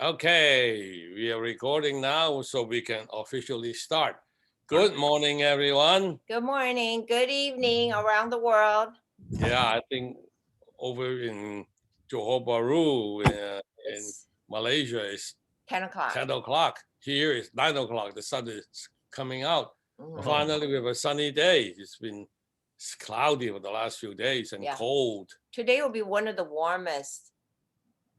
Okay, we are recording now so we can officially start. Good morning, everyone. Good morning, good evening around the world. Yeah, I think over in Johor Bahru in It's Malaysia is 10 o'clock. 10 o'clock. Here is 9 o'clock. The sun is coming out. Mhm. Finally, we have a sunny day. It's cloudy for the last few days and Yeah. cold. Today will be one of the warmest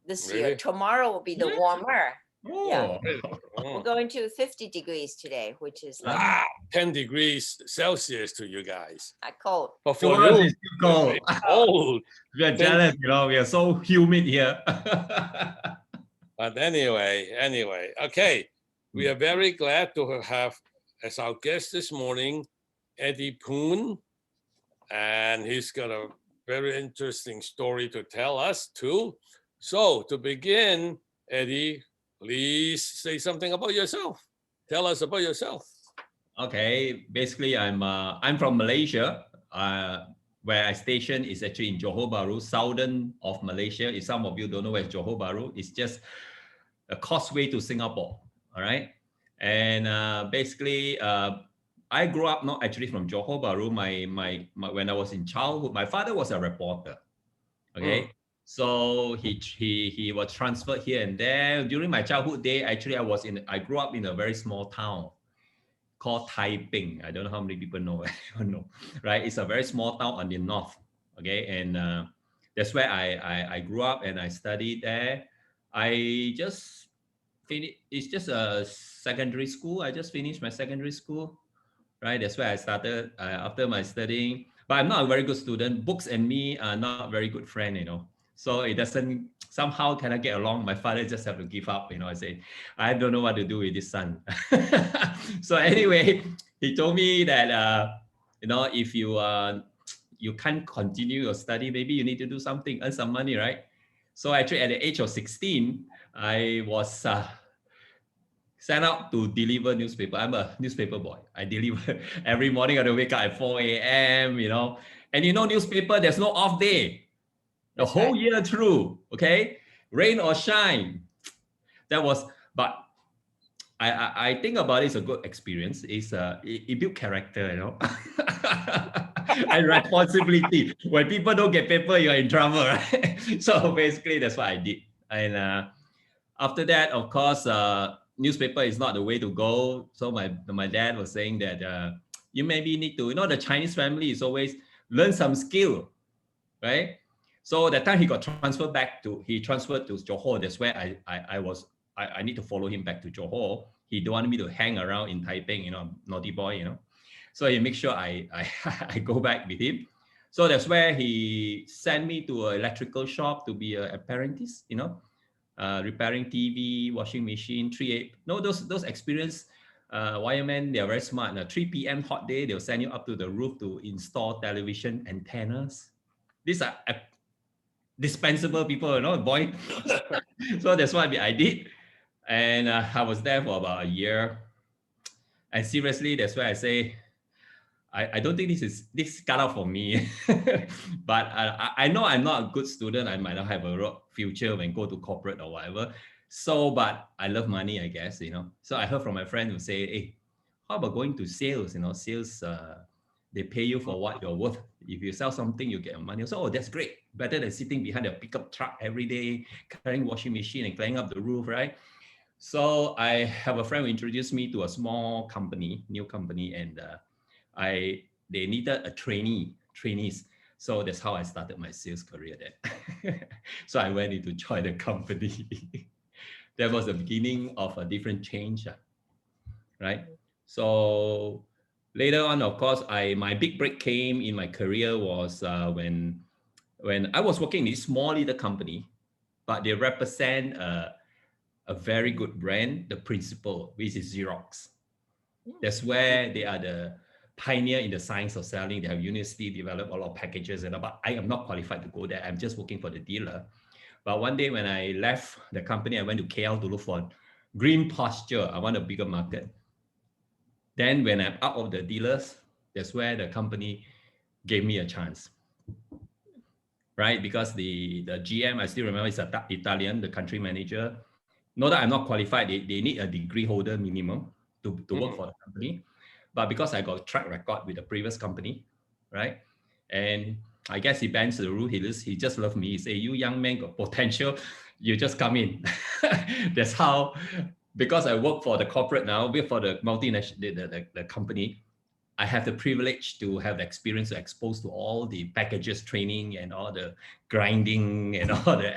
this year. Really? Tomorrow will be the Yeah. warmer. Yeah. Really? We're Mm. going to 50 degrees today, which is like Wow, 10 degrees Celsius to you guys. cold. But To for us, you, it's too cold. cold. We are 10 jealous, we are so humid here. But anyway, okay. We are very glad to have as our guest this morning, Eddie Poon. And he's got a very interesting story to tell us too. So to begin, Eddie, please say something about yourself. Tell us about yourself. Okay, basically I'm from Malaysia. Where I station is actually in Johor Bahru, southern of Malaysia. If some of you don't know where Johor Bahru, it's just a causeway to Singapore. All right, and basically I grew up not actually from Johor Bahru. My when I was in childhood, my father was a reporter. Okay. So he was transferred here and there. During my childhood day, actually I grew up in a very small town called Taiping. I don't know how many people know. I don't know, right? It's a very small town on the north. Okay, and that's where I grew up and I studied there. I just finished. It's just a secondary school. I just finished my secondary school, right? That's where I started after my studying. But I'm not a very good student. Books and me are not very good friend, So it doesn't somehow can I get along. My father just have to give up, I say, I don't know what to do with this son. So anyway, he told me that if you can't continue your study, maybe you need to do something, earn some money, right? So actually at the age of 16, I was sent out to deliver newspaper. I'm a newspaper boy. I deliver every morning. I wake up at 4 a.m., And newspaper, there's no off day. The That's whole right. year through, okay? Rain or shine. But I think about it, it's a good experience. It built character, and responsibility. When people don't get paper, you're in trouble, right? So basically, that's what I did. And after that, of course, newspaper is not the way to go. So my dad was saying that you maybe need to, the Chinese family is always learn some skill, right? So that time he transferred to Johor. That's where I need to follow him back to Johor. He don't want me to hang around in Taipei, naughty boy, So he makes sure I I go back with him. So that's where he sent me to an electrical shop to be an apprentice, repairing TV, washing machine, 3 no, those experience wiremen, they are very smart. 3 p.m. hot day, they'll send you up to the roof to install television antennas. These are dispensable people, boy. So that's what I did. And I was there for about a year. And seriously, that's why I say, I don't think this cut out for me. But I know I'm not a good student. I might not have a future when go to corporate or whatever. So, but I love money, I guess, So I heard from my friend who say, hey, how about going to sales? Sales, they pay you for what you're worth. If you sell something, you get money. So, that's great. Better than sitting behind a pickup truck every day, carrying washing machine and cleaning up the roof, right? So I have a friend who introduced me to a small company, new company, and they needed a trainees. So that's how I started my sales career there. So I went into join the company. That was the beginning of a different change, right? So later on, of course, my big break came in my career was when I was working in this small little company, but they represent a very good brand, the principal, which is Xerox. That's where they are the pioneer in the science of selling. They have university developed a lot of packages, but I am not qualified to go there. I'm just working for the dealer. But one day when I left the company, I went to KL to look for green pasture. I want a bigger market. Then when I'm out of the dealers, that's where the company gave me a chance. right? Because the GM, I still remember, is Italian, the country manager. Not that I'm not qualified, they need a degree holder minimum to work for the company. But because I got track record with the previous company, right? And I guess he bends the rule. He just loved me. He say, "You young man got potential, you just come in." That's how. Because I work for the corporate now, work for the multinational the company. I have the privilege to have the experience to expose to all the packages, training, and all the grinding and all the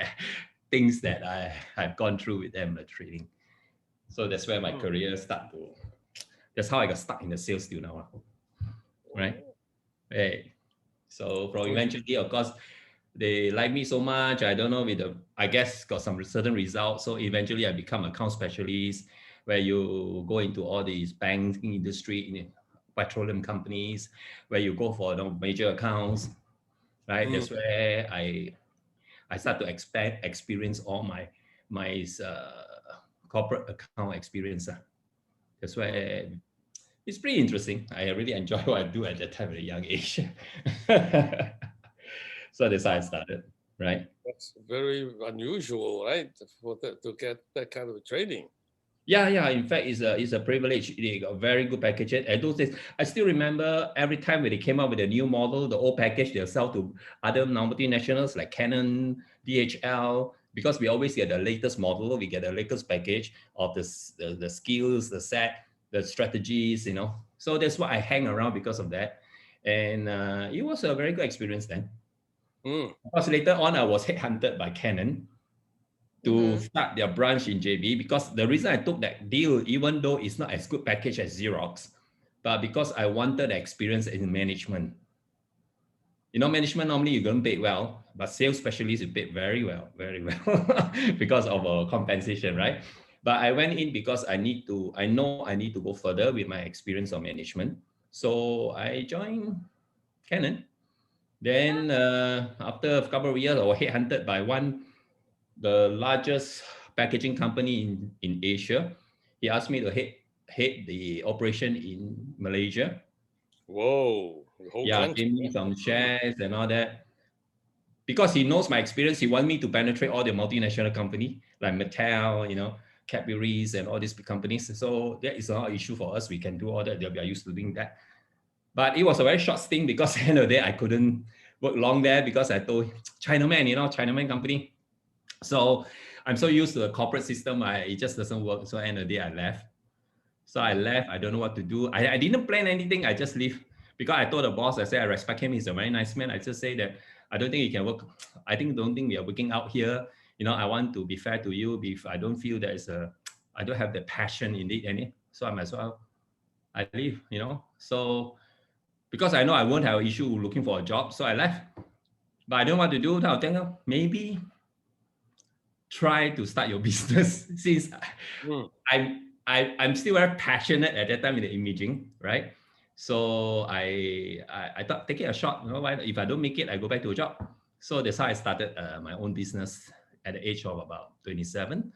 things that I've gone through with them, the training. So that's where my career started to. That's how I got stuck in the sales till now, right? Hey, so from eventually, of course, they like me so much. I don't know, I guess got some certain results. So eventually I become account specialist, where you go into all these banking industry, in petroleum companies, where you go for the major accounts, right? That's where I start to experience all my corporate account experience. That's where it's pretty interesting. I really enjoy what I do at that time at a young age. So that's how I started, right? That's very unusual, right? To get that kind of training. Yeah. In fact, it's a privilege. They got very good packages. And those days, I still remember every time when they came out with a new model, the old package they'll sell to other multinationals like Canon, DHL, because we always get the latest model. We get the latest package of the skills, the set, the strategies, So that's why I hang around because of that. And it was a very good experience then. Because later on, I was headhunted by Canon to start their branch in JB, because the reason I took that deal, even though it's not as good package as Xerox, but because I wanted the experience in management. Management normally you don't pay well, but sales specialists you pay very well, because of compensation, right? But I went in because I know I need to go further with my experience of management. So I joined Canon. Then after a couple of years, I was headhunted by the largest packaging company in Asia. He asked me to head the operation in Malaysia. Whoa. The whole country. Gave me some shares and all that. Because he knows my experience, he wants me to penetrate all the multinational company like Mattel, Cadbury's and all these big companies. So that is not an issue for us. We can do all that. We are used to doing that. But it was a very short stint because at the end of the day, I couldn't work long there because I told Chinaman, Chinaman company. So I'm so used to the corporate system, it just doesn't work. So at the end of the day, I left. So I left. I don't know what to do. I didn't plan anything. I just leave because I told the boss, I said, I respect him. He's a very nice man. I just say that I don't think he can work. Don't think we are working out here. I want to be fair to you. If I don't feel I don't have the passion in it, so I might as well, I leave, So because I know I won't have an issue looking for a job, so I left. But I don't know what to do. Now I think maybe try to start your business, since I'm still very passionate at that time in the imaging, right? So I thought taking a shot, if I don't make it, I go back to a job. So that's how I started my own business at the age of about 27.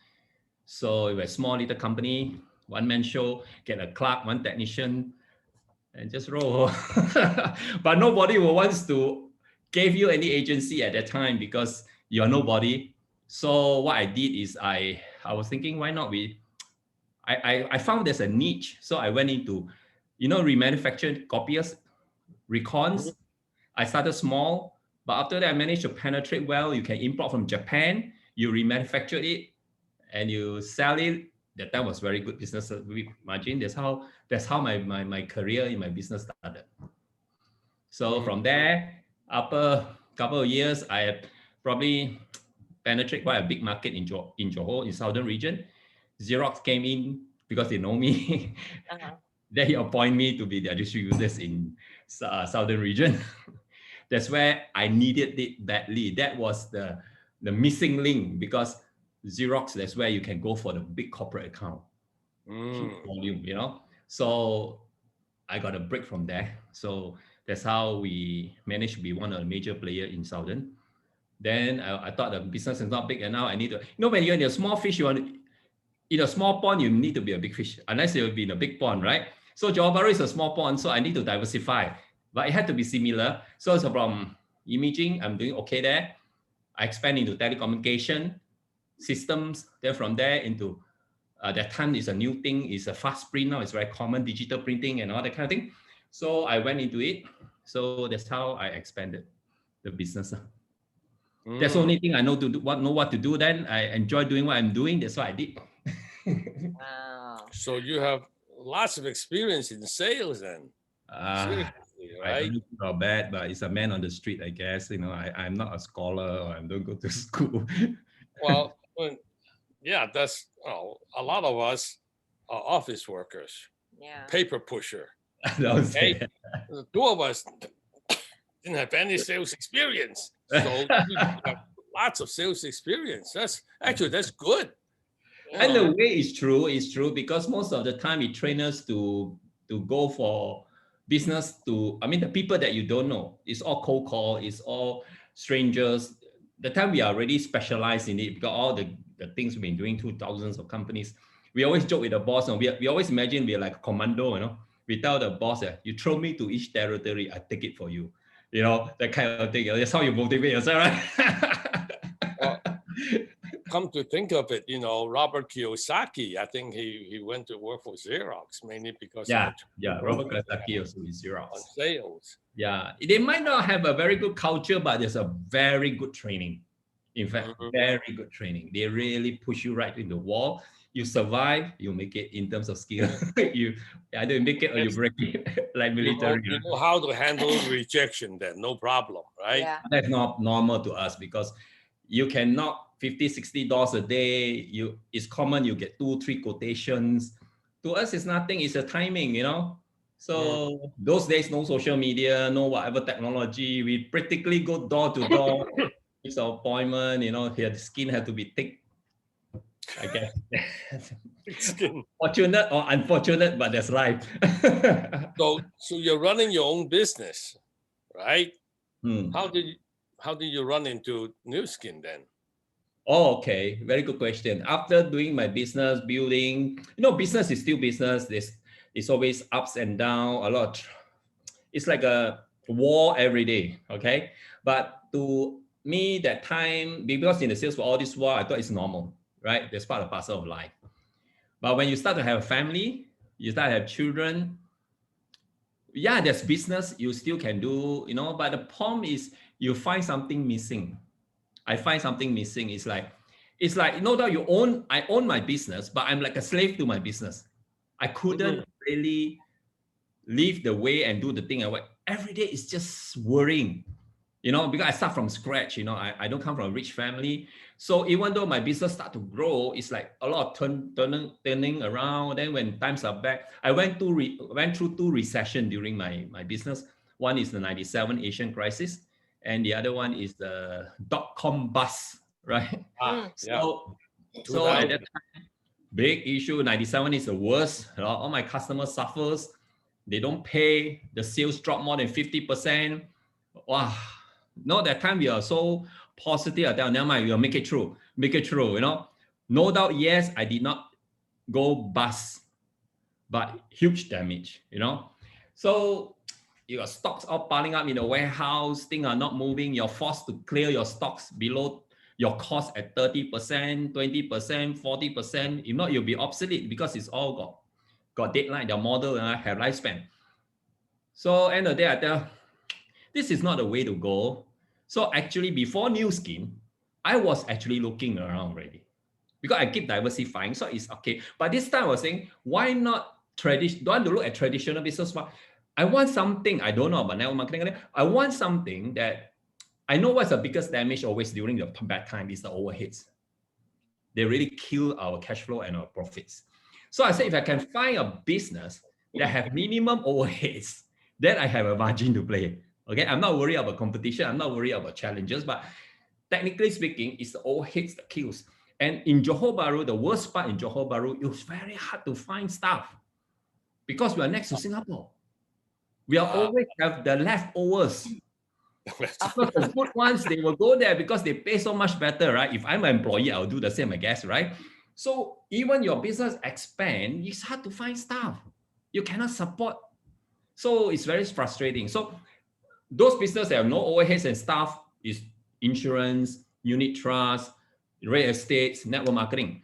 So it was a small little company, one-man show, get a clerk, one technician, and just roll. But nobody wants to give you any agency at that time because you're nobody. So what I did is I was thinking, why not I found there's a niche. So I went into, remanufactured copiers, recons. I started small, but after that I managed to penetrate well. You can import from Japan, you remanufacture it, and you sell it. That time was very good business with margin. That's how my career in my business started. So from there, after a couple of years, I have probably penetrate quite a big market in Johor, in southern region. Xerox came in because they know me. Then he appointed me to be their distributors in southern region. That's where I needed it badly. That was the missing link, because Xerox, that's where you can go for the big corporate account, huge volume, So I got a break from there. So that's how we managed to be one of the major players in southern. Then I thought the business is not big enough. I need to, when you're in a small fish, in a small pond, you need to be a big fish, unless you'll be in a big pond, right? So Johor Bahru is a small pond, so I need to diversify, but it had to be similar. So from imaging, I'm doing okay there. I expand into telecommunication systems. Then from there into that time is a new thing, is a fast print now. It's very common, digital printing and all that kind of thing. So I went into it. So that's how I expanded the business. That's the only thing I know to do, know what to do. Then I enjoy doing what I'm doing. That's what I did. Wow. So you have lots of experience in sales then. Seriously, I right? don't know good or bad, but it's a man on the street, I guess. You know, I'm not a scholar or I don't go to school. Well, yeah, that's a lot of us are office workers, Yeah. paper pusher. Don't say Okay? that. The two of us didn't have any sales experience, so we have lots of sales experience. That's good. Yeah. And the way is true because most of the time we train us to go for business I mean, the people that you don't know, it's all cold call, it's all strangers. The time we are already specialized in it because all the things we've been doing to thousands of companies. We always joke with the boss and we always imagine we're like a commando, you know. We tell the boss that you throw me to each territory, I take it for you. You know, that kind of thing. That's how you motivate yourself, right? Well, come to think of it, Robert Kiyosaki, I think he went to work for Xerox mainly because Yeah, of Robert Kiyosaki also is Xerox. on sales. Yeah, they might not have a very good culture, but there's a very good training. In fact, very good training. They really push you right in the wall. You survive, you make it in terms of skill. You either make it or you break it, like military. You know how to handle rejection then, no problem, right? Yeah. That's not normal to us because you can knock $50-$60 a day. It's common, you get 2-3 quotations. To us, it's nothing, it's a timing, you know. So those days, no social media, no whatever technology. We practically go door to door, fix an appointment, you know, the skin had to be thick, I guess. Skin. Fortunate or unfortunate, but that's life. So you're running your own business, right? Hmm. How did you run into New Skin then? Oh, okay. Very good question. After doing my business, building, business is still business. It's always ups and down, a lot. It's like a war every day, okay? But to me, that time, because in the sales for all this war, I thought it's normal, right? That's part and parcel of life. But when you start to have a family, you start to have children, yeah, there's business you still can do, but the problem is you find something missing. I find something missing. It's like, no doubt I own my business, but I'm like a slave to my business. I couldn't really live the way and do the thing I want. Every day is just worrying, because I start from scratch, I don't come from a rich family. So even though my business start to grow, it's like a lot of turning around. Then when times are back, I went through 2 recessions during my business. One is the 97 Asian crisis, and the other one is the dot-com bust, right? So at that time, big issue. 97 is the worst. All my customers suffers. They don't pay. The sales drop more than 50%. Wow. No, that time we are so positive. I tell, never mind, we'll make it through. No doubt, yes, I did not go bust, but huge damage, So your stocks are piling up in the warehouse, things are not moving. You're forced to clear your stocks below your cost at 30%, 20%, 40%. If not, you'll be obsolete because it's all got deadline, the model and have lifespan. So end of the day, I tell, this is not the way to go. So actually, before New Skin, I was actually looking around already because I keep diversifying. So it's okay. But this time I was saying, why not don't want to look at traditional business? I want something, I don't know about network marketing. I want something that I know what's the biggest damage always during the bad time is the overheads. They really kill our cash flow and our profits. So I said, if I can find a business that have minimum overheads, then I have a margin to play. Okay, I'm not worried about competition. I'm not worried about challenges, but technically speaking, it's the overheads that kills. And in Johor Bahru, the worst part in Johor Bahru, it was very hard to find staff because we are next to Singapore. We are always have the leftovers. Because the good ones, they will go there because they pay so much better, right? If I'm an employee, I'll do the same, I guess, right? So even your business expand, it's hard to find staff. You cannot support. So it's very frustrating. So those businesses that have no overheads and staff is insurance, unit trust, real estate, network marketing.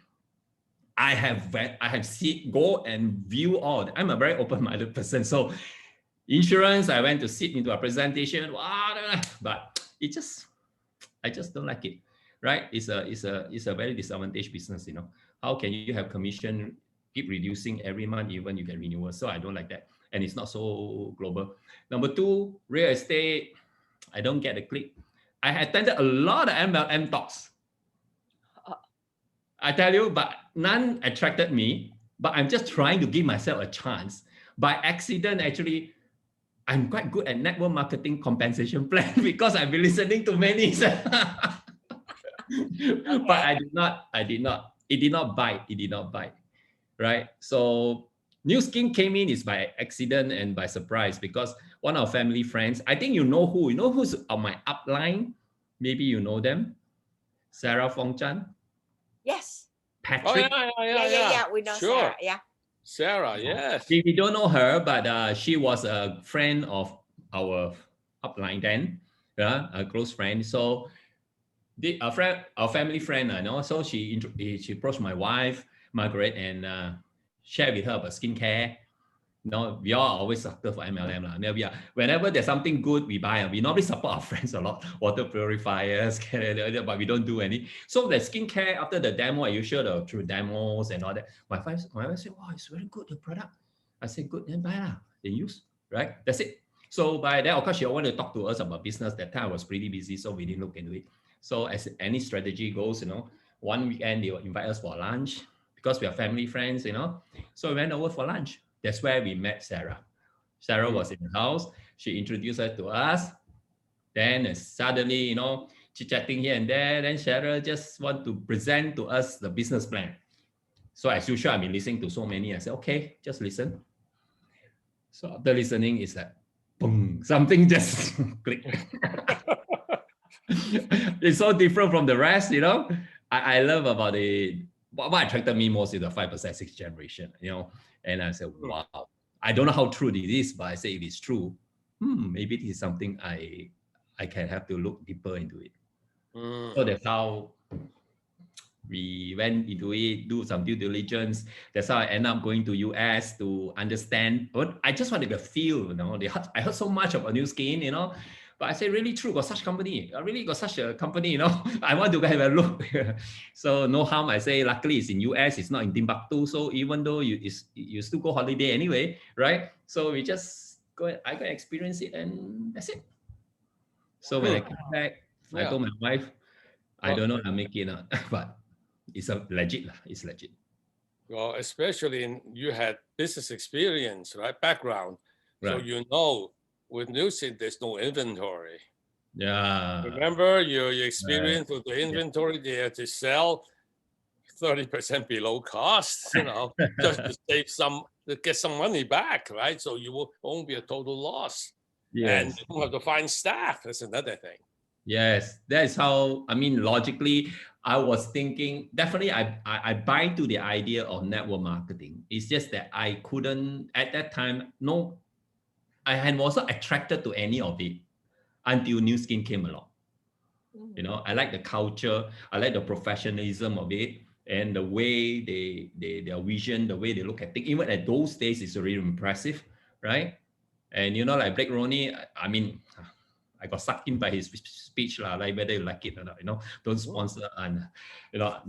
I have seen, go and view all. I'm a very open-minded person. So insurance, I went to sit into a presentation, but I just don't like it, right? It's a very disadvantaged business, you know. How can you have commission keep reducing every month even you get renewal? So I don't like that. And it's not so global. Number two, real estate, I don't get the click. I attended a lot of MLM talks. I tell you, but none attracted me. But I'm just trying to give myself a chance. By accident, actually, I'm quite good at network marketing compensation plan because I've been listening to many. But I did not. It did not bite. Right? So New Skin came in is by accident and by surprise because one of our family friends, I think you know who's on my upline. Maybe you know them. Sarah Fong Chan. Yes. Patrick. Yeah. We know Sure. Sarah. Yeah. Sarah, yes. We don't know her, but she was a friend of our upline then, a close friend. So our family friend, so she approached my wife, Margaret, and shared with her about skincare. We are always sucker for MLM. Whenever there's something good, we buy. We normally support our friends a lot. Water purifiers, but we don't do any. So the skincare, after the demo, I showed through demos and all that. My wife said, "Wow, it's very good, the product." I said, "Good, then buy lah. Then use." Right? That's it. So by then, of course, she wanted to talk to us about business. That time I was pretty busy, so we didn't look into it. So as any strategy goes, one weekend they will invite us for lunch because we are family friends, So we went over for lunch. That's where we met Sarah. Sarah was in the house. She introduced her to us. Then suddenly, chit-chatting here and there. Then Sarah just want to present to us the business plan. So as usual, I've been listening to so many. I said, okay, just listen. So after listening, it's like, boom, something just clicked. It's so different from the rest, I love about it. What attracted me most is the 5%, 6th generation, And I said, wow, I don't know how true it is, but I say if it's true, maybe it is something I can have to look deeper into it. So that's how we went into it, do some due diligence. That's how I end up going to US to understand. But I just wanted to feel, I heard so much about New Skin, But I said, really true, got such company. I really got such a company, I want to have a look. So no harm, I say, luckily it's in US, it's not in Timbuktu. So even though you still go holiday anyway, right? So we just I go experience it and that's it. So when I came back, I told my wife, I don't know how to make it, but it's legit. It's legit. Well, especially you had business experience, right? Background. Right. So with New Skin, there's no inventory. Yeah. Remember your experience with the inventory, they had to sell 30% below cost, just to save to get some money back, right? So you won't be a total loss. Yes. And you don't have to find staff. That's another thing. Yes, that is how, logically, I was thinking, definitely I buy to the idea of network marketing. It's just that I couldn't, at that time, I wasn't attracted to any of it until New Skin came along. I like the culture, I like the professionalism of it, and the way their vision, the way they look at things, even at those days, is really impressive, right? And like Blake Roney, I got sucked in by his speech, like whether you like it or not, don't sponsor and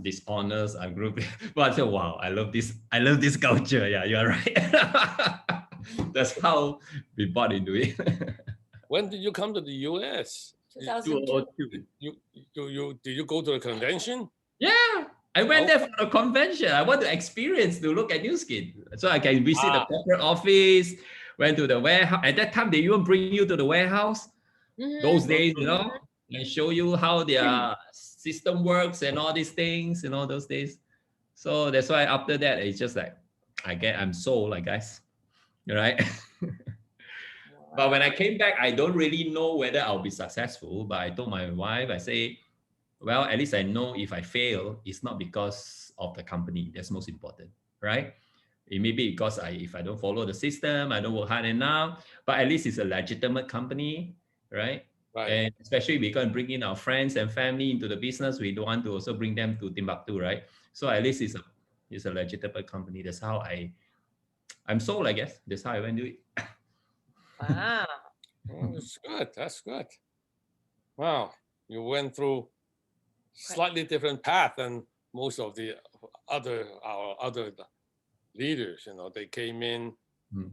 dishonors and group. But I said, wow, I love this culture. Yeah, you're right. That's how we bought into it. When did you come to the US? 2002. Did you go to a convention? Yeah, I went there for a convention. I want to experience to look at New Skin, so I can visit the corporate office. Went to the warehouse. At that time, they even bring you to the warehouse. Those days, and show you how their system works and all these things, those days. So that's why after that, it's just like, I'm sold, guys, right? But when I came back, I don't really know whether I'll be successful. But I told my wife, I say, well, at least I know if I fail, it's not because of the company. That's most important, right? It may be because if I don't follow the system, I don't work hard enough, but at least it's a legitimate company, right? Right. And especially we're going to bring in our friends and family into the business. We don't want to also bring them to Timbuktu, right? So at least it's a legitimate company. That's how I'm sold, I guess. That's how I went to do it. Wow. Well, that's good. That's good. Wow. You went through slightly different path than most of our other leaders. You know, they came in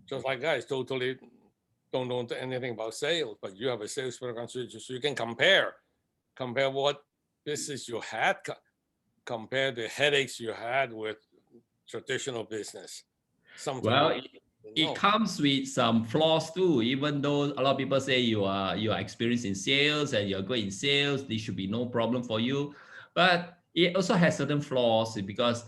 just like guys, totally don't know anything about sales, but you have a sales program, so you can compare what business you had, compare the headaches you had with traditional business. Something Well, you it comes with some flaws too. Even though a lot of people say you are experienced in sales and you're good in sales, this should be no problem for you. But it also has certain flaws because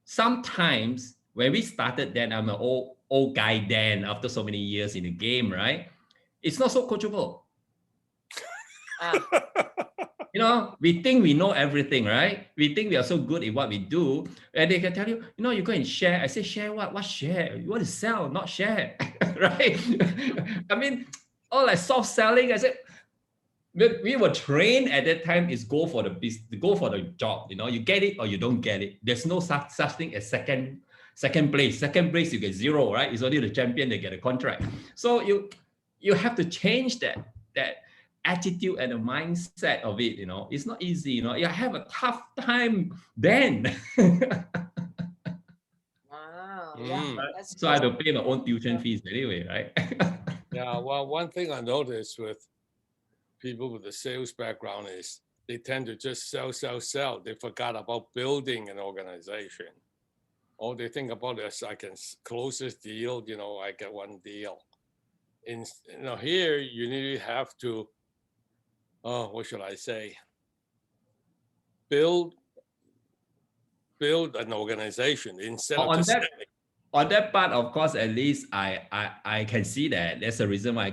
sometimes when we started, then I'm an old guy then after so many years in the game, right? It's not so coachable. Ah, You know, we think we know everything, right? We think we are so good at what we do. And they can tell you, you know, you go and share. I say, share what? What share? You want to sell, not share, right? I mean, all like soft selling. I said, we were trained at that time is go for the business, go for the job. You know, you get it or you don't get it. There's no such thing as second place. Second place, you get zero, right? It's only the champion that get a contract. So you have to change that attitude and the mindset of it. You know, it's not easy. You know, you have a tough time then. wow. Yeah. Mm. That's So I had to pay my own tuition fees anyway, right? Yeah, well, one thing I noticed with people with a sales background is they tend to just sell. They forgot about building an organization. All they think about is I can close this deal, you know, I get one deal. Here you need to have to, what should I say? Build an organization instead of on just that on that part, of course, at least I can see that. That's the reason why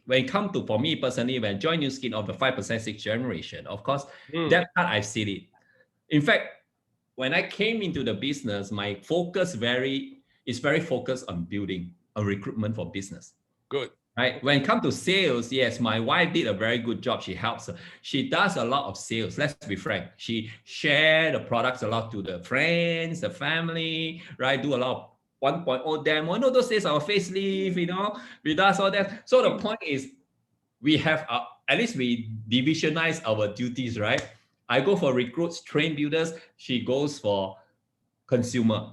when it come to, for me personally, when I join New Skin of the 5% sixth generation, of course, that part I've seen it. In fact, when I came into the business, my focus is very focused on building a recruitment for business. Good. Right. When it comes to sales, yes, my wife did a very good job. She helps. She does a lot of sales. Let's be frank. She share the products a lot to the friends, the family, right? Do a lot of 1.0 demo. You know, those days our facelift, you know, we does all that. So the point is we have, at least we divisionize our duties, right? I go for recruits, train builders. She goes for consumer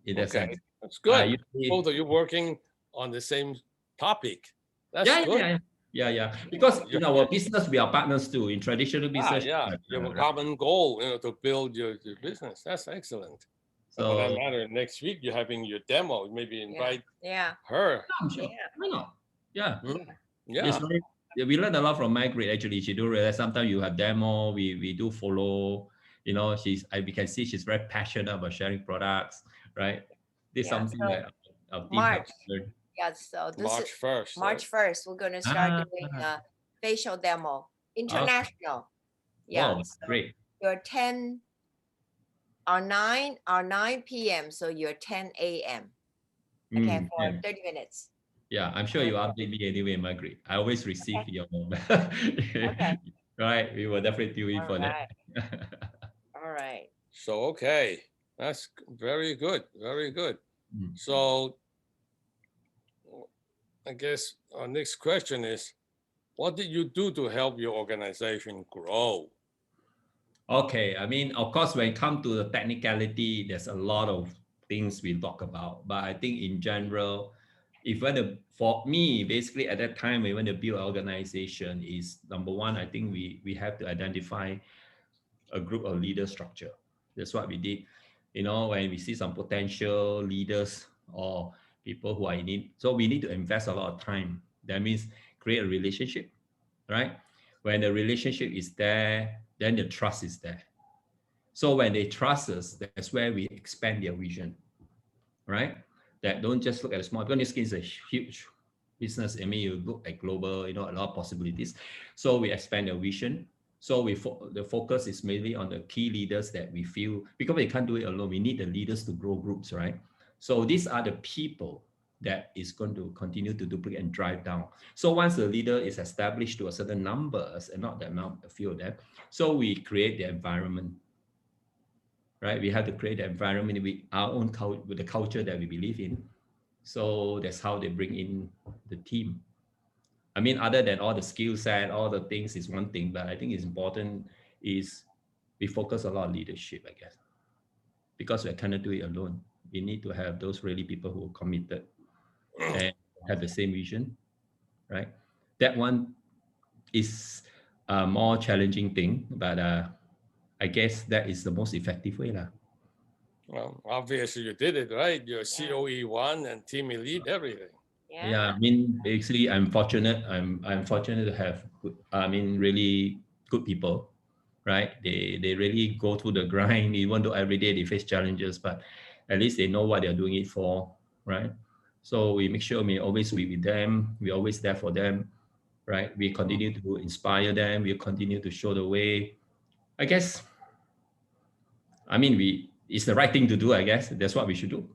in that Okay, sense. that's good. Usually, Both of you working on the same topic. That's yeah, good. yeah. Because in our business, we are partners too. In traditional business, Yeah. You have a right? common goal, you know, to build your business. That's excellent. So for that So matter, next week you're having your demo. Maybe invite yeah. her. I'm sure. Yeah. Why not? Yeah. Yeah. It's very, we learn a lot from Margaret. Actually, she do realize sometimes you have demo. We do follow. You know, we can see she's very passionate about sharing products. Right. This is Yeah. something So that our team March. have learned. Yeah. So this March is 1st. March 1st. We're going to start Ah, doing a facial demo, international. Yeah. wow, So great. you're 10 or 9 p.m. So you're 10 a.m. Okay, for Yeah. 30 minutes. Yeah, I'm sure you update me anyway, Margaret. I always receive your Okay. right. We will definitely tune in All for right. that. All right. So, okay. That's very good. Very good. So I guess our next question is, what did you do to help your organization grow? Okay, I mean, of course, when it comes to the technicality, there's a lot of things we talk about. But I think in general, for me, basically at that time, we want to build an organization is number one, I think we have to identify a group of leader structure. That's what we did. You know, when we see some potential leaders or people who are in it, so we need to invest a lot of time. That means create a relationship, right? When the relationship is there, then the trust is there. So when they trust us, that's where we expand their vision, right? That don't just look at a small, because this is a huge business. I mean, you look at global, you know, a lot of possibilities. So we expand their vision. So the focus is mainly on the key leaders that we feel, because we can't do it alone. We need the leaders to grow groups, right? So these are the people that is going to continue to duplicate and drive down. So once the leader is established to a certain numbers and not the amount, a few of them, so we create the environment, right? We have to create the environment with our own culture, with the culture that we believe in. So that's how they bring in the team. I mean, other than all the skill set, all the things is one thing, but I think it's important is we focus a lot on leadership, I guess, because we cannot do it alone. We need to have those really people who are committed and have the same vision, right? That one is a more challenging thing, but I guess that is the most effective way. Well, obviously you did it, right? You're COE1 and team elite, everything. Yeah, I mean, basically, I'm fortunate. I'm fortunate to have, really good people, right? They really go through the grind, even though every day they face challenges, but at least they know what they're doing it for, right? So we make sure we always be with them. We're always there for them, right? We continue to inspire them. We continue to show the way. I guess, it's the right thing to do, I guess. That's what we should do.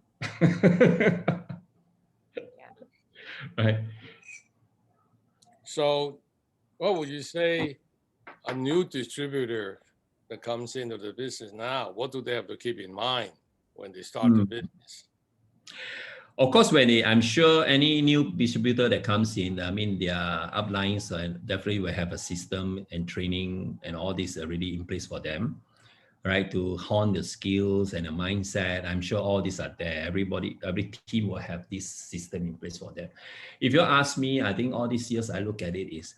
Right. So what would you say a new distributor that comes into the business now, what do they have to keep in mind when they start the business? Of course, I'm sure any new distributor that comes in, I mean, their uplines definitely will have a system and training and all this already in place for them, right? To hone the skills and the mindset. I'm sure all these are there. Every team will have this system in place for them. If you ask me, I think all these years I look at it is,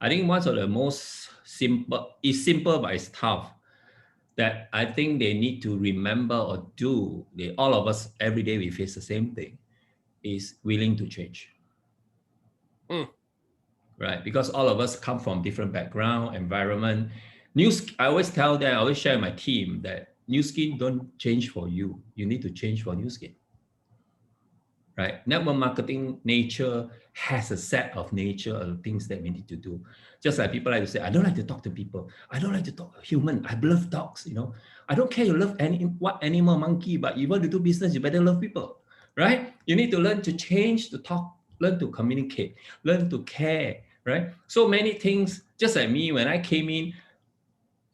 I think one of the most simple, but it's tough, that I think they need to remember or do. All of us, every day we face the same thing, is willing to change. Right? Because all of us come from different background, environment. I always tell them, I always share with my team that new skin don't change for you. You need to change for new skin. Right? Network marketing nature has a set of nature of things that we need to do. Just like people like to say, I don't like to talk to people. I don't like to talk to human. I love dogs, I don't care you love what animal, monkey, but you want to do business, you better love people, right? You need to learn to change, to talk, learn to communicate, learn to care, right? So many things, just like me, when I came in,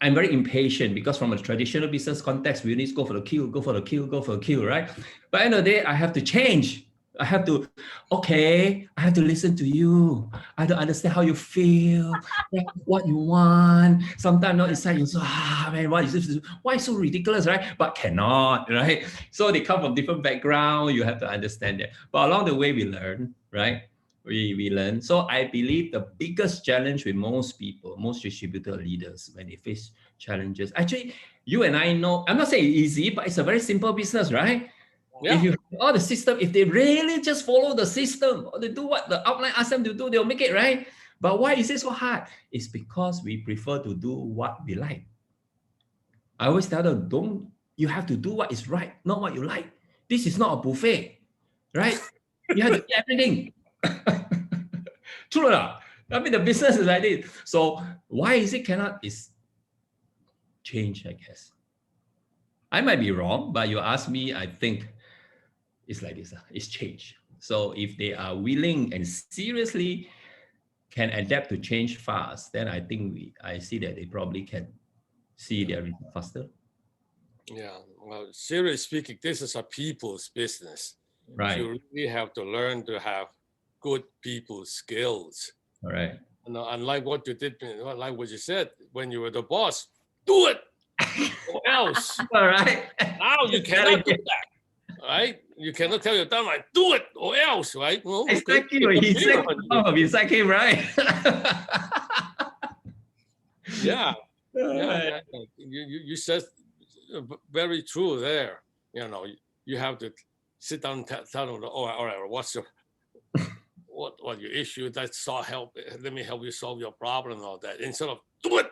I'm very impatient because from a traditional business context, we need to go for the kill, right? But at the end of the day, I have to change. I have to listen to you. I have to understand how you feel, what you want. Sometimes not inside you, so man, what is this? Why so ridiculous, right? But cannot, right? So they come from different background. You have to understand that. But along the way, we learn, right? We learn. So I believe the biggest challenge with most people, most distributor leaders, when they face challenges, actually, you and I know, I'm not saying easy, but it's a very simple business, right? Yeah. If you have all the system, if they really just follow the system, or they do what the outline asks them to do, they'll make it, right? But why is it so hard? It's because we prefer to do what we like. I always tell them, you have to do what is right, not what you like. This is not a buffet, right? You have to do everything. True or not? I mean, the business is like this. So why is it cannot? Is change, I guess. I might be wrong, but you ask me, I think it's like this. It's change. So if they are willing and seriously can adapt to change fast, then I think I see that they probably can see their result faster. Yeah. Well, seriously speaking, this is a people's business. Right. You really have to learn to have good people skills. All right. Unlike what you did, like what you said, when you were the boss, do it or else. All right. Now you cannot do that, right? You cannot tell your downline, do it or else, right? Well, exactly what he said. Exactly right. Yeah. You said very true there. You have to sit down and tell them, all right, what's your what your issue? Let's help. Let me help you solve your problem and all that. Instead of do it,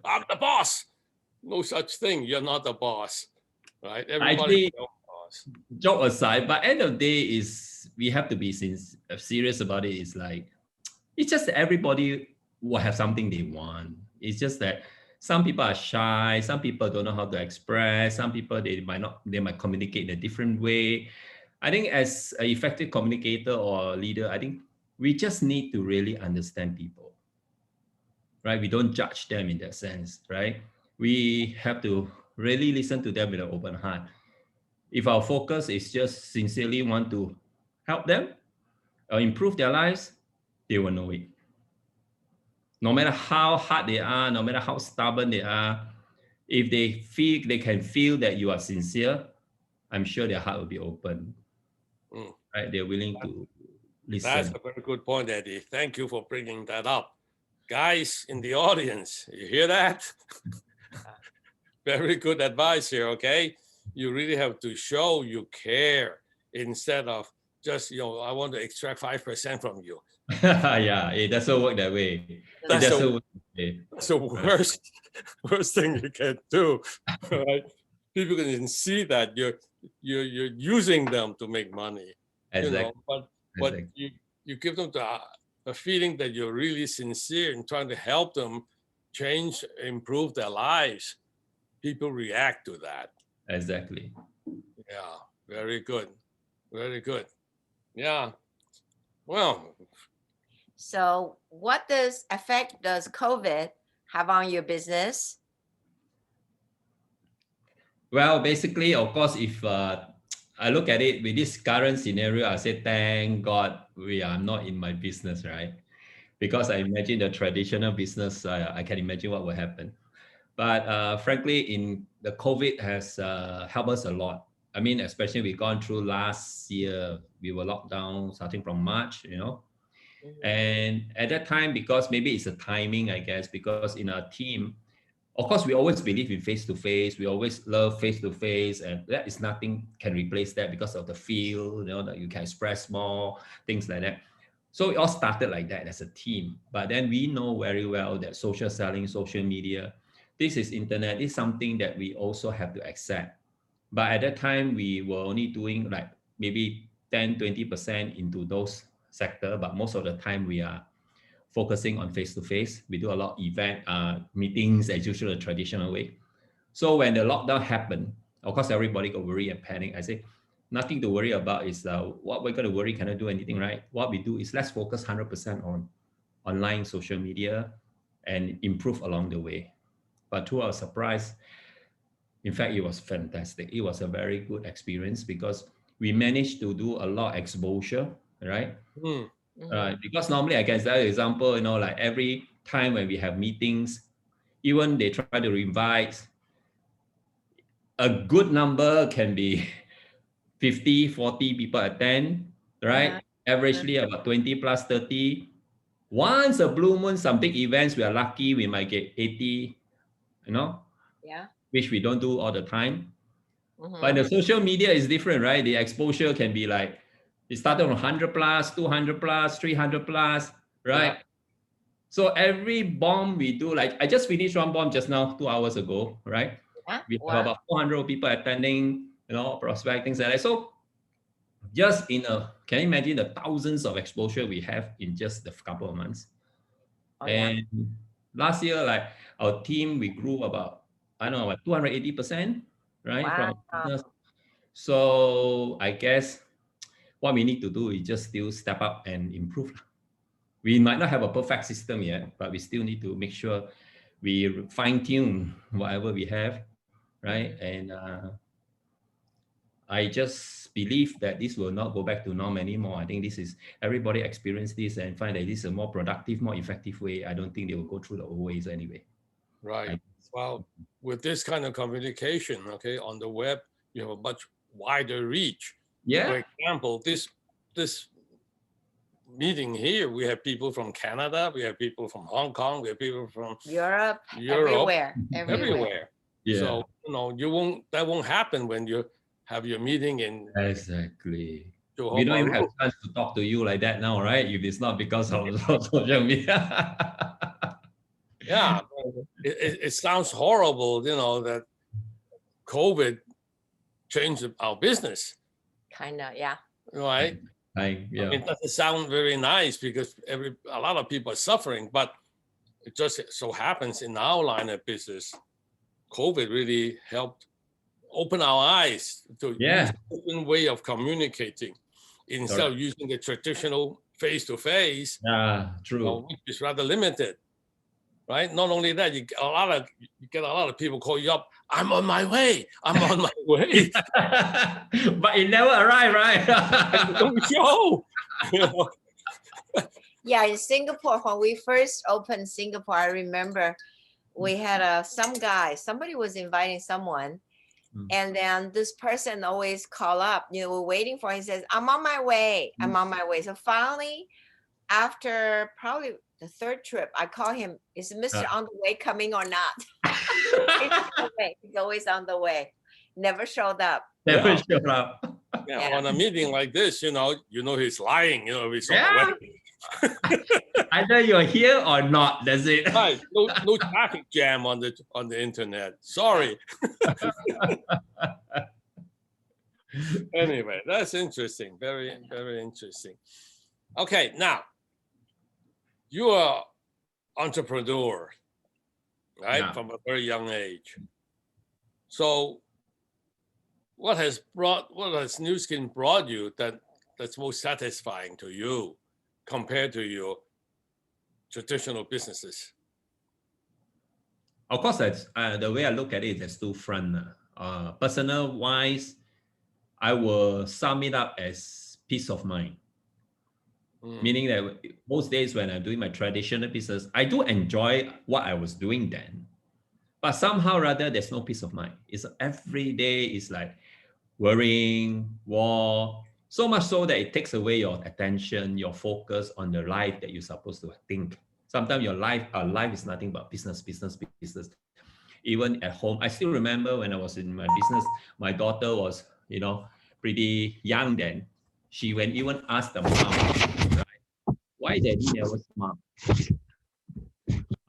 I'm the boss. No such thing. You're not the boss, right? Everybody is the boss. Joke aside, but end of the day is we have to be serious about it. It's like it's just that everybody will have something they want. It's just that some people are shy. Some people don't know how to express. Some people they might communicate in a different way. I think as an effective communicator or leader, I think we just need to really understand people, right? We don't judge them in that sense, right? We have to really listen to them with an open heart. If our focus is just sincerely want to help them or improve their lives, they will know it. No matter how hard they are, no matter how stubborn they are, if they can feel that you are sincere, I'm sure their heart will be open, Mm. right? They're willing to That's listen. a very good point, Eddie. Thank you for bringing that up. Guys in the audience, you hear that? Very good advice here, okay? You really have to show you care instead of just, I want to extract 5% from you. Yeah, it doesn't work that way. It That's doesn't the, work that way. that's the worst thing you can do, right? People can see that you're using them to make money, Exactly. but Exactly. you give them a feeling that you're really sincere in trying to help them change, improve their lives. People react to that. Exactly. Yeah, very good. Very good. Yeah. Well, So what effect does COVID have on your business? Well, basically, of course, if I look at it with this current scenario, I say, thank God we are not in my business, right? Because I imagine the traditional business, I can imagine what will happen. But frankly, in the COVID has helped us a lot. I mean, especially we gone through last year, we were locked down starting from March, And at that time, because maybe it's a timing, I guess, because in our team, of course, we always believe in face-to-face. We always love face-to-face, and that is nothing can replace that because of the feel, that you can express more, things like that. So it all started like that as a team. But then we know very well that social selling, social media, this is internet, is something that we also have to accept. But at that time, we were only doing like maybe 10, 20% into those sector, but most of the time we are focusing on face-to-face. We do a lot of event meetings as usual, the traditional way. So when the lockdown happened, of course, everybody got worried and panic. I say, nothing to worry about is what we're going to worry, cannot do anything, right? What we do is let's focus 100% on online social media and improve along the way. But to our surprise, in fact, it was fantastic. It was a very good experience because we managed to do a lot of exposure, right? Because normally, I guess that example, like every time when we have meetings, even they try to invite, a good number can be 50, 40 people attend, right? Averagely about 20 plus 30. Once a blue moon, some big events, we are lucky, we might get 80, Yeah. which we don't do all the time. Mm-hmm. But the social media is different, right? The exposure can be like, it started from 100 plus, 200 plus, 300 plus, right? Yeah. So every bomb we do, like I just finished one bomb just now, 2 hours ago, right? Yeah. We have about 400 people attending, prospecting, like that. So just can you imagine the thousands of exposure we have in just a couple of months? And last year, like our team, we grew about, I don't know, about 280%, right? From business. So I guess what we need to do is just still step up and improve. We might not have a perfect system yet, but we still need to make sure we fine tune whatever we have, right? And I just believe that this will not go back to norm anymore. I think this is everybody experience this and find that this is a more productive, more effective way. I don't think they will go through the old ways anyway. Right. Well, with this kind of communication, okay, on the web, you have a much wider reach. Yeah. For example, this meeting here, we have people from Canada, we have people from Hong Kong, we have people from Europe. everywhere. Yeah. So that won't happen when you have your meeting in exactly. Johor We don't even have Bahru. chance to talk to you like that now, right? If it's not because of social media. Yeah, it sounds horrible, that COVID changed our business. Kind of, yeah. Right? Yeah. I mean, it doesn't sound very nice because a lot of people are suffering, but it just so happens in our line of business, COVID really helped open our eyes to Yeah. use a different way of communicating instead of using the traditional face-to-face, True. which is rather limited, right? Not only that, you get a lot of people call you up. I'm on my way. I'm on my way. But it never arrived, right? Don't show. Yeah, in Singapore, when we first opened Singapore, I remember we had somebody was inviting someone, and then this person always call up, we're waiting for him. He says, I'm on my way. I'm on my way. So finally, after probably the third trip, I call him, is Mr. on the way coming or not? He's always on the way. Never showed up. Never showed up. Yeah, on a meeting like this, he's lying, he's on the way. Either you're here or not. That's it. Right. No traffic jam on the internet. Sorry. Anyway, that's interesting. Very, very interesting. Okay, now you are entrepreneur, right? Yeah. From a very young age. So what has Nu Skin brought you that's most satisfying to you compared to your traditional businesses? Of course, that's the way I look at it. There's two fronts. Personal wise, I will sum it up as peace of mind. Meaning that most days when I'm doing my traditional business, I do enjoy what I was doing then, but somehow rather there's no peace of mind. It's every day is like worrying, war, so much so that it takes away your attention, your focus on the life that you're supposed to think. Sometimes our life is nothing but business. Even at home, I still remember when I was in my business, my daughter was, pretty young then. She went even asked the mom, right, why daddy never smile?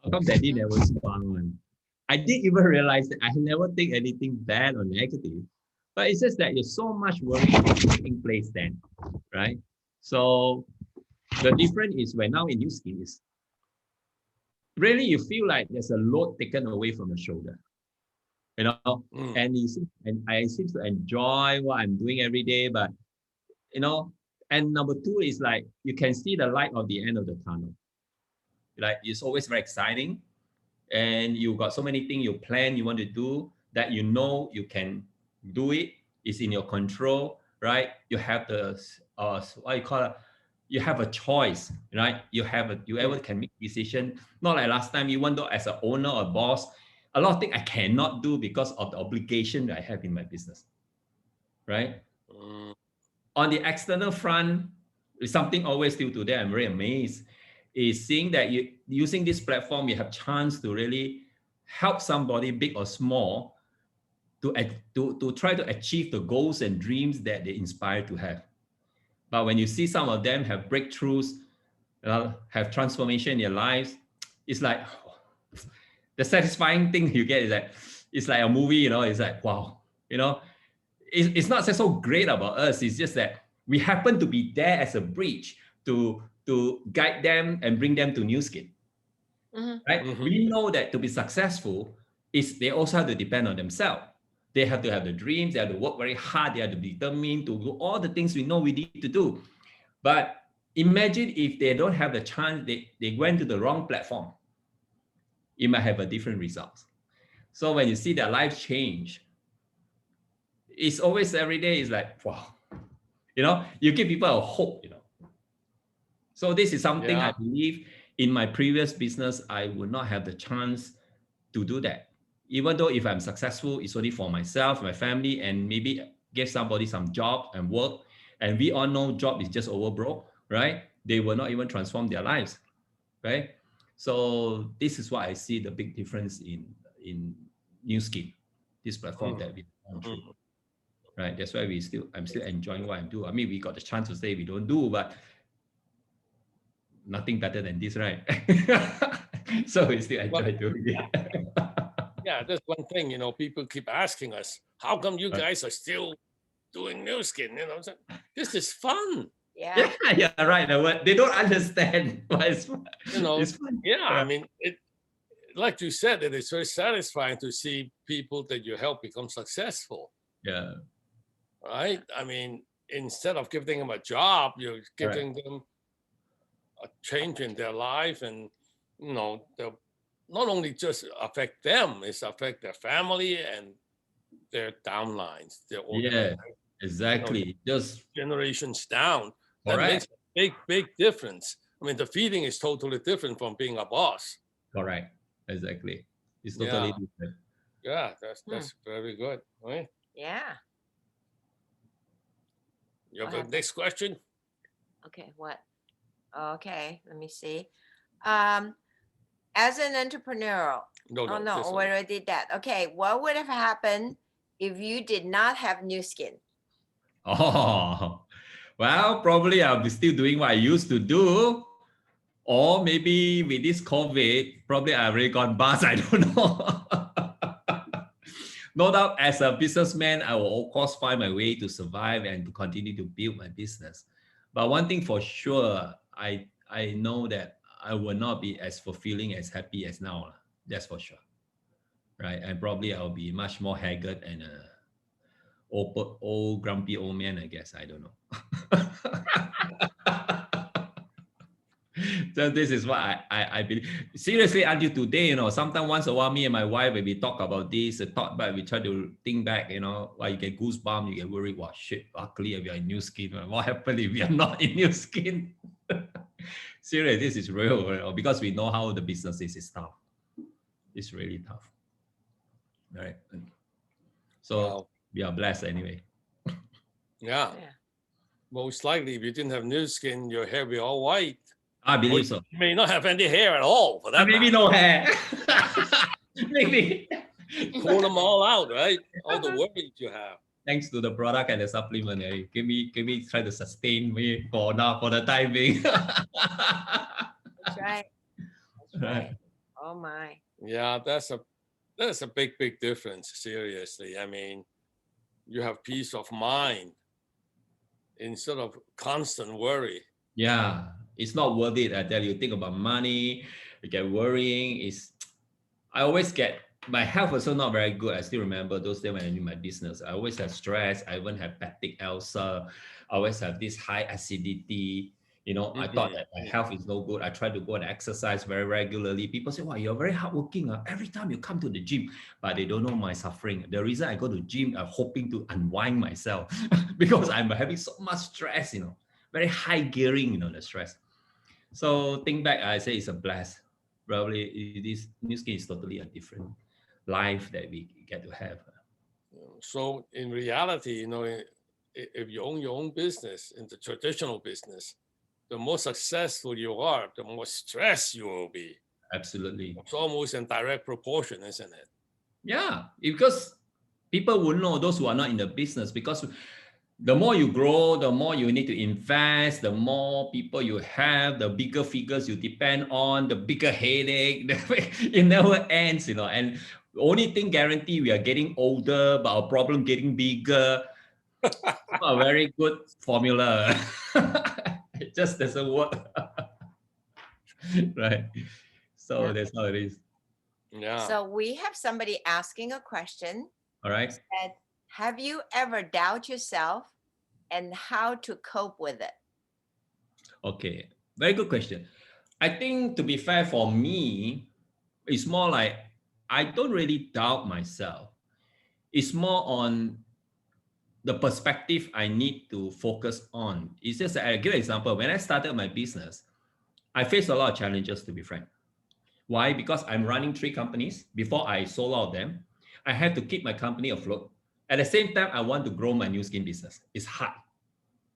How come daddy never smile? I didn't even realize that I never think anything bad or negative, but it's just that there's so much worry taking place then, right? So the difference is when now in Nu Skin is really you feel like there's a load taken away from the shoulder, and I seem to enjoy what I'm doing every day, but and number two is like you can see the light of the end of the tunnel. Like it's always very exciting, and you got so many things you plan, you want to do that you can do it. It's in your control, right? You have the what you call it. You have a choice, right? You ever can make decision. Not like last time, even though as an owner or boss, a lot of things I cannot do because of the obligation that I have in my business, right? On the external front, something always still today, I'm very amazed, is seeing that using this platform, you have chance to really help somebody, big or small, to try to achieve the goals and dreams that they inspire to have. But when you see some of them have breakthroughs, have transformation in their lives, it's like the satisfying thing you get is that it's like a movie, it's like, wow, it's not so great about us. It's just that we happen to be there as a bridge to guide them and bring them to Nu Skin, right? We know that to be successful they also have to depend on themselves. They have to have the dreams, they have to work very hard, they have to be determined to do all the things we know we need to do. But imagine if they don't have the chance, they went to the wrong platform, it might have a different result. So when you see their life change, it's always every day is like, wow, you give people a hope, So this is something I believe in my previous business, I would not have the chance to do that. Even though if I'm successful, it's only for myself, my family, and maybe give somebody some job and work. And we all know job is just over broke, right? They will not even transform their lives, right? So this is what I see the big difference in Nu Skin, this platform that we've gone through, right? That's why I'm still enjoying what I'm doing. I mean, we got the chance to say we don't do, but nothing better than this, right? So we still enjoy doing it. Yeah, that's one thing, people keep asking us, how come you guys are still doing Nu Skin? This is fun. Yeah, right. They don't understand why it's fun. It's fun. Yeah, I mean, like you said, it is very satisfying to see people that you help become successful, Yeah. right? I mean, instead of giving them a job, you're Correct. giving them a change in their life, and they'll not only just affect them, it's affect their family and their downlines, their Yeah. organization, Exactly. Just generations down. That makes correct. a big difference. I mean, the feeling is totally different from being a boss. Correct. Exactly. It's Yeah, totally different. yeah, that's very good, right? Yeah. You have What the happened? next question? Okay, what? Okay, let me see. As an entrepreneur, No, oh no, this we one. already did that. Okay, what would have happened if you did not have new skin? Oh, well, probably I'll be still doing what I used to do. Or maybe with this COVID, probably I already gone bust. I don't know. No doubt, as a businessman, I will of course find my way to survive and to continue to build my business. But one thing for sure, I know that I will not be as fulfilling, as happy as now. That's for sure. Right. And probably I'll be much more haggard and old grumpy old man, I guess. I don't know. So this is what I believe. Seriously, until today, sometimes once a while, me and my wife, when we talk about this, thought back, we try to think back, why you get goosebumps, you get worried, wow, shit, luckily we are in new skin. What happened if we are not in new skin? Seriously, this is real, because we know how the business is tough. It's really tough. Right. So Wow. we are blessed anyway. Yeah. Yeah. Most likely, if you didn't have new skin, your hair would be all white. I Or believe so. you may not have any hair at all, for that Maybe matter. no hair. Maybe. Pull them all out, right? All the worries you have. Thanks to the product and the supplement, give me try to sustain me for now, for the time being. That's right. That's Right. right. Oh my. Yeah, that's a big difference. Seriously, I mean, you have peace of mind instead of constant worry. Yeah, it's not worth it. I tell you, think about money, you get worrying. I always get my health also not very good. I still remember those days when I do my business. I always have stress. I even have peptic ulcer. I always have this high acidity. I thought that my health is no good. I try to go and exercise very regularly. People say, wow, you're very hardworking. Every time you come to the gym, but they don't know my suffering. The reason I go to gym, I'm hoping to unwind myself because I'm having so much stress, very high gearing, the stress. So think back, I say it's a blast. Probably this new skin is totally a different life that we get to have. So in reality, if you own your own business in the traditional business, the more successful you are, the more stress you will be. Absolutely. It's almost in direct proportion, isn't it? Yeah, because people will know, those who are not in the business, because the more you grow, the more you need to invest, the more people you have, the bigger figures you depend on, the bigger headache. It never ends, and the only thing guaranteed, we are getting older, but our problem getting bigger. It's not a very good formula. It just doesn't work. Right. So Yeah. that's how it is. Yeah. So we have somebody asking a question. All right. Said, have you ever doubt yourself and how to cope with it? Okay. Very good question. I think, to be fair, for me, it's more like I don't really doubt myself. It's more on the perspective I need to focus on. It's just that, I'll give an example. When I started my business, I faced a lot of challenges, to be frank. Why? Because I'm running 3 companies. Before I sold out of them, I had to keep my company afloat. At the same time, I want to grow my new skin business. It's hard.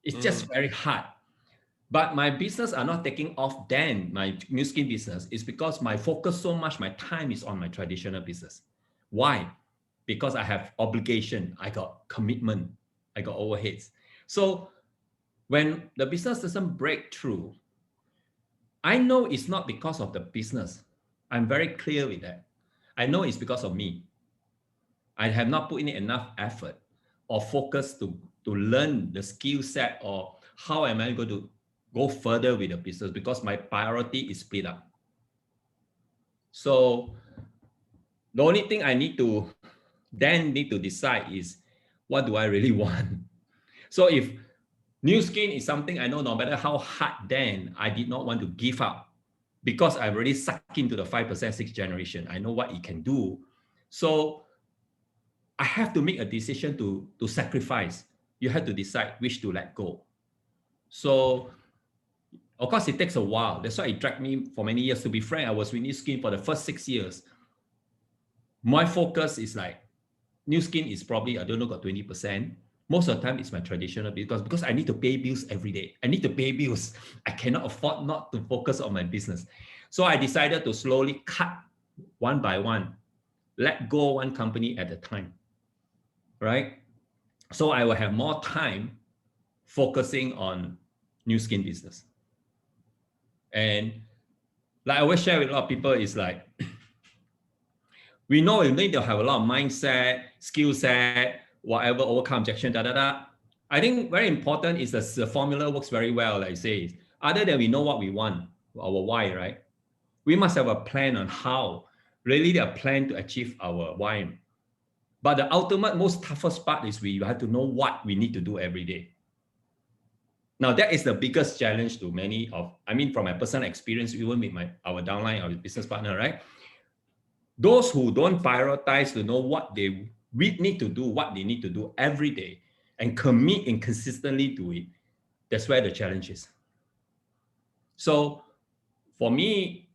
It's just very hard. But my business are not taking off then, my new skin business, is because my focus so much, my time is on my traditional business. Why? Because I have obligation, I got commitment, I got overheads. So when the business doesn't break through, I know it's not because of the business. I'm very clear with that. I know it's because of me. I have not put in enough effort or focus to learn the skill set, or how am I going to go further with the business, because my priority is split up. So the only thing I need to decide is, what do I really want? So if new skin is something I know, no matter how hard, then I did not want to give up, because I've already sucked into the 5% sixth generation. I know what it can do. So I have to make a decision to sacrifice. You have to decide which to let go. So of course it takes a while. That's why it dragged me for many years. To be frank, I was with new skin for the first 6 years. My focus is like, new skin is probably, I don't know, got 20%. Most of the time it's my traditional, because I need to pay bills every day. I need to pay bills. I cannot afford not to focus on my business. So I decided to slowly cut one by one, let go one company at a time, right? So I will have more time focusing on new skin business. And like I always share with a lot of people, is like, we know you need to have a lot of mindset, skill set, whatever, overcome objection, da da da. I think very important is that the formula works very well, like I say. Other than we know what we want, our why, right? We must have a plan on how, really a plan to achieve our why. But the ultimate, most toughest part is we have to know what we need to do every day. Now, that is the biggest challenge to many of, I mean, from my personal experience, even with our downline, our business partner, right? Those who don't prioritize to know what we need to do, what they need to do every day, and commit and consistently do it, that's where the challenge is. So for me,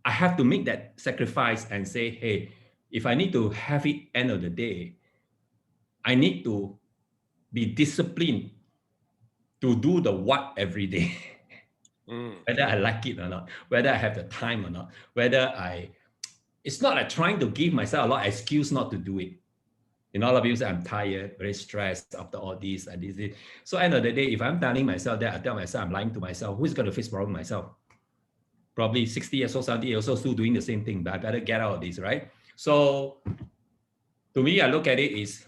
I have to make that sacrifice and say, hey, if I need to have it end of the day, I need to be disciplined to do the what every day. Whether I like it or not, whether I have the time or not, it's not like trying to give myself a lot of excuse not to do it. You know, a lot of people say I'm tired, very stressed after all this and this. So end of the day, if I'm telling myself that, I tell myself I'm lying to myself, who's going to face problem? Myself. Probably 60 years old, 70 years old, still doing the same thing, but I better get out of this, right? So to me, I look at it is,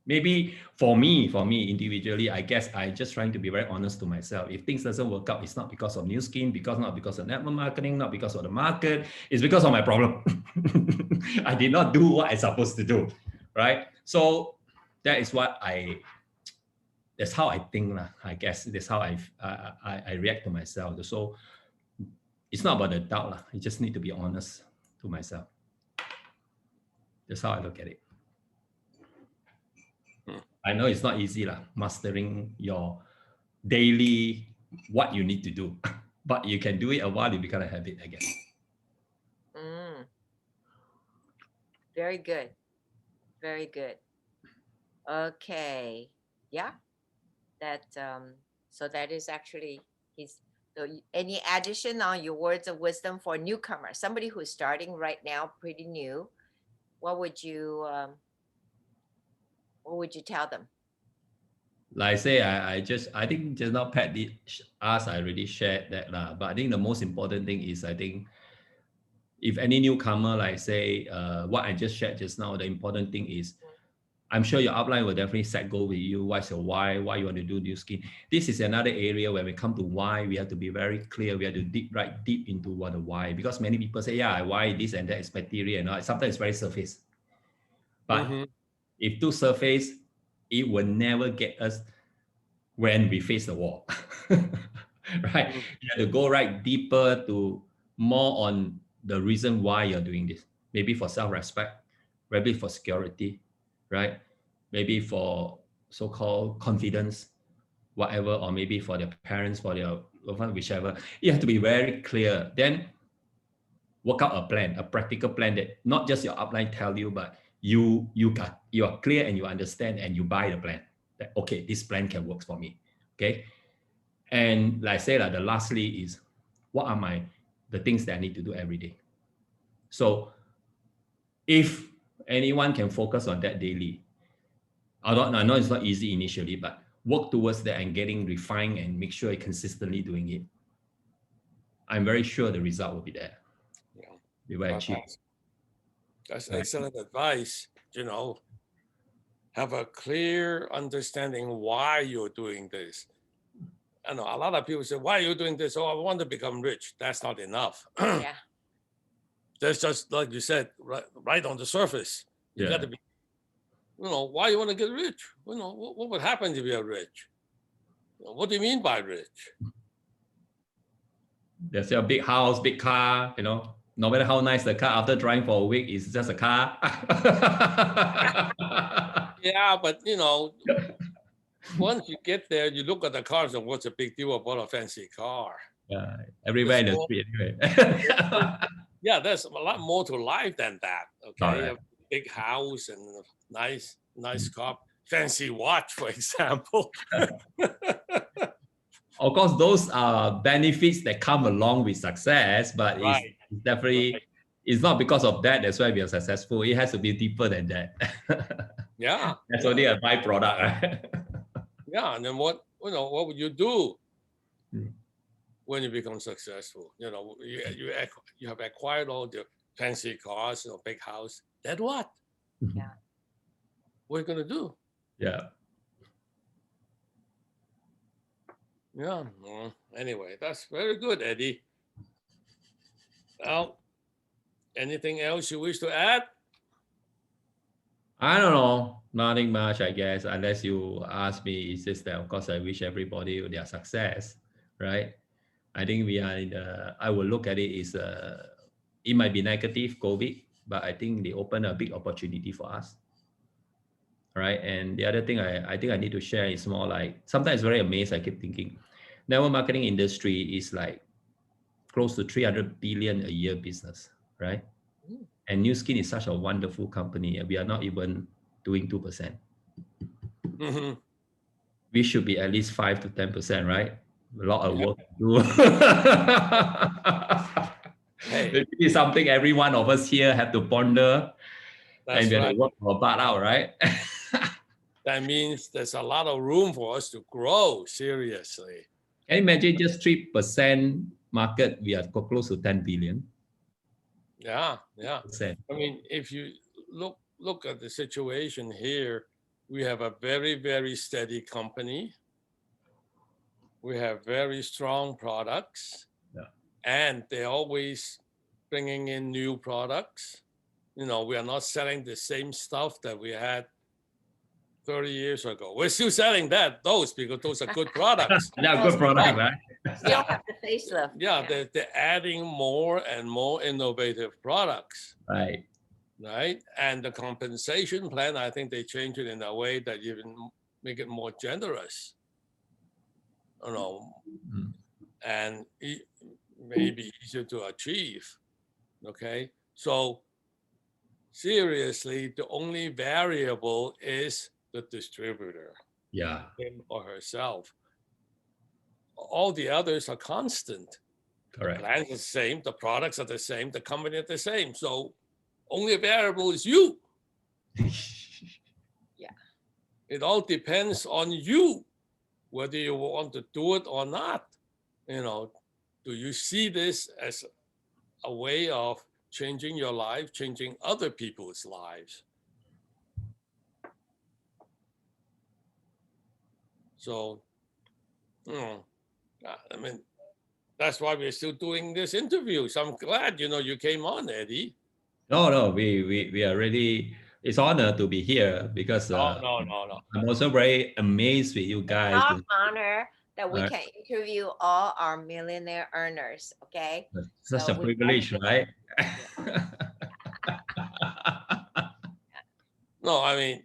maybe for me individually, I guess I just trying to be very honest to myself. If things doesn't work out, it's not because of new skin, not because of network marketing, not because of the market, it's because of my problem. I did not do what I'm supposed to do, right? So that is that's how I think, I guess. That's how I react to myself. So it's not about the doubt. You just need to be honest to myself. That's how I look at it. I know it's not easy, mastering your daily what you need to do, but you can do it a while, you become a habit, I guess. Very good. Very good. Okay. Yeah. That so that is actually so any addition on your words of wisdom for newcomers, somebody who's starting right now, pretty new, what would you tell them? Like I say, I think just now Pat did ask, I already shared that, but I think the most important thing is, I think if any newcomer, like say, what I just shared just now, the important thing is, I'm sure your upline will definitely set goal with you. What's your why you want to do new skin? This is another area where we come to why, we have to be very clear. We have to dig right deep into what the why, because many people say, yeah, why this and that is material, and all. Sometimes it's very surface. But if too surface, it will never get us when we face the wall. Right? You have to go right deeper to more on the reason why you're doing this. Maybe for self-respect, maybe for security, right? Maybe for so-called confidence, whatever, or maybe for their parents, for their loved one, whichever. You have to be very clear. Then work out a plan, a practical plan that not just your upline tell you, but you are clear and you understand and you buy the plan. That, okay, this plan can work for me. Okay. And like I said, the lastly is, what are the things that I need to do every day? So if anyone can focus on that daily, I know it's not easy initially, but work towards that and getting refined and make sure you're consistently doing it. I'm very sure the result will be there. Yeah. Be very cheap. That's excellent advice. Have a clear understanding why you're doing this. I know a lot of people say, why are you doing this? Oh, I want to become rich. That's not enough. Yeah. That's just like you said, right on the surface. You got to be, why you want to get rich? What would happen if you're rich? What do you mean by rich? There's a big house, big car, no matter how nice the car, after driving for a week, it's just a car. Yeah, but once you get there, you look at the cars and what's the big deal about a fancy car? Yeah, everywhere in the street anyway. Yeah, there's a lot more to life than that. Okay, Right. you have a big house and a nice car, fancy watch, for example. Of course, those are benefits that come along with success, but Right. it's definitely it's not because of that. That's why we are successful. It has to be deeper than that. Yeah, That's only a byproduct, right? yeah. And then what would you do Hmm. when you become successful? You have acquired all the fancy cars, big house. Then what? Yeah. What are you gonna do? Yeah. Yeah. Anyway, that's very good, Eddie. Well, anything else you wish to add? I don't know. Nothing much, I guess, unless you ask me. It's just that, of course, I wish everybody their success, right? I think we are I will look at it as it might be negative, COVID, but I think they open a big opportunity for us, right? And the other thing I think I need to share is more like, sometimes very amazed, I keep thinking, network marketing industry is like close to 300 billion a year business, right? And New Skin is such a wonderful company, and we are not even doing 2%. Mm-hmm. We should be at least 5 to 10%, right? A lot of work to do. Hey, It's something every one of us here have to ponder, that's and we have right. to work our butt out, right? That means there's a lot of room for us to grow, seriously. Can you imagine just 3% market, we are close to 10 billion. Yeah. Percent. I mean, if you look at the situation here, we have a very, very steady company. We have very strong products, and they're always bringing in new products. We are not selling the same stuff that we had 30 years ago. We're still selling those because those are good products. Yeah, good product, right? Still have the facelift. Yeah, they're adding more and more innovative products. Right. Right. And the compensation plan, I think they change it in a way that even make it more generous. And maybe easier to achieve. Okay. So seriously, the only variable is the distributor. Yeah. Him or herself. All the others are constant. Correct. The plans are the same, the products are the same, the company are the same. So only variable is you. Yeah. It all depends on you, whether you want to do it or not. Do you see this as a way of changing your life, changing other people's lives? So, I mean, that's why we're still doing this interview. So I'm glad, you came on, Eddie. No, we are really, it's honor to be here because No. I'm also very amazed with you guys. Our honor that we can interview all our millionaire earners. Okay. Such So a privilege, right? No, I mean,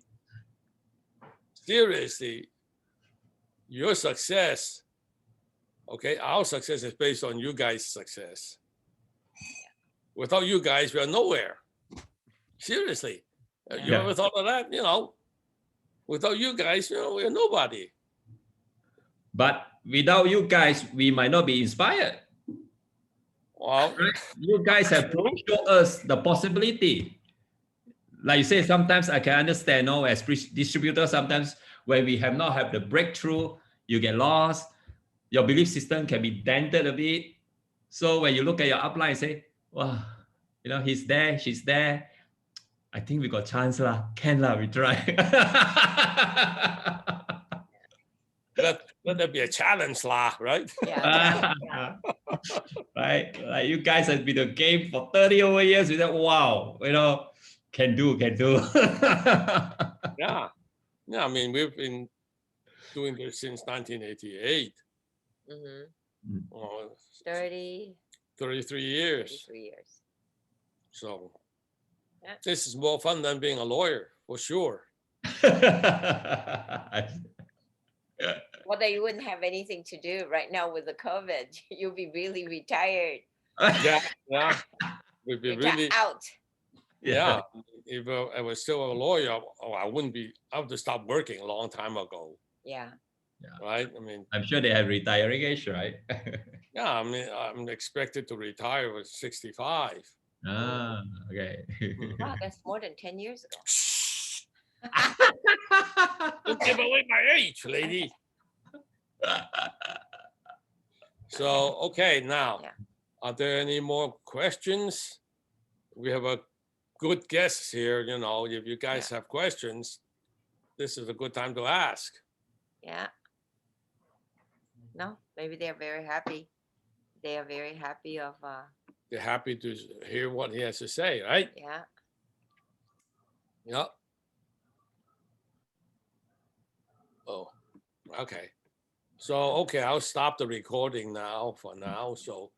seriously, your success, okay, our success is based on you guys' success. Without you guys, we are nowhere. Seriously. You ever thought of that? Without you guys, we're nobody. But without you guys, we might not be inspired. Well, right? You guys have shown us the possibility. Like you say, sometimes I can understand, as distributors, sometimes when we have not had the breakthrough, you get lost. Your belief system can be dented a bit. So when you look at your upline and say, wow, he's there, she's there. I think we got chance lah. Can lah, we try. Let there be a challenge lah, right? Yeah. right? Like you guys have been in the game for 30 over years. You said, wow, can do. Yeah. Yeah. I mean, we've been doing this since 1988. Mm-hmm. Well, 30, 33 years. 33 years. So Yeah. this is more fun than being a lawyer, for sure. Well, then you wouldn't have anything to do right now with the COVID. You'll be really retired. Yeah. Yeah. We'd be really, Out. yeah. If I was still a lawyer, I wouldn't be, I would have stopped working a long time ago. Yeah. Right. I mean, I'm sure they have retiring age, right? yeah. I mean, I'm expected to retire at 65. Okay. Wow, that's more than 10 years ago. Don't give away my age, lady. So, okay, now, Yeah. are there any more questions? We have a good guest here. If you guys have questions, this is a good time to ask. Yeah. No, maybe they're very happy. They are very happy of, They're happy to hear what he has to say, right? yeah. Yep. Oh, okay. So, okay, I'll stop the recording now for now. So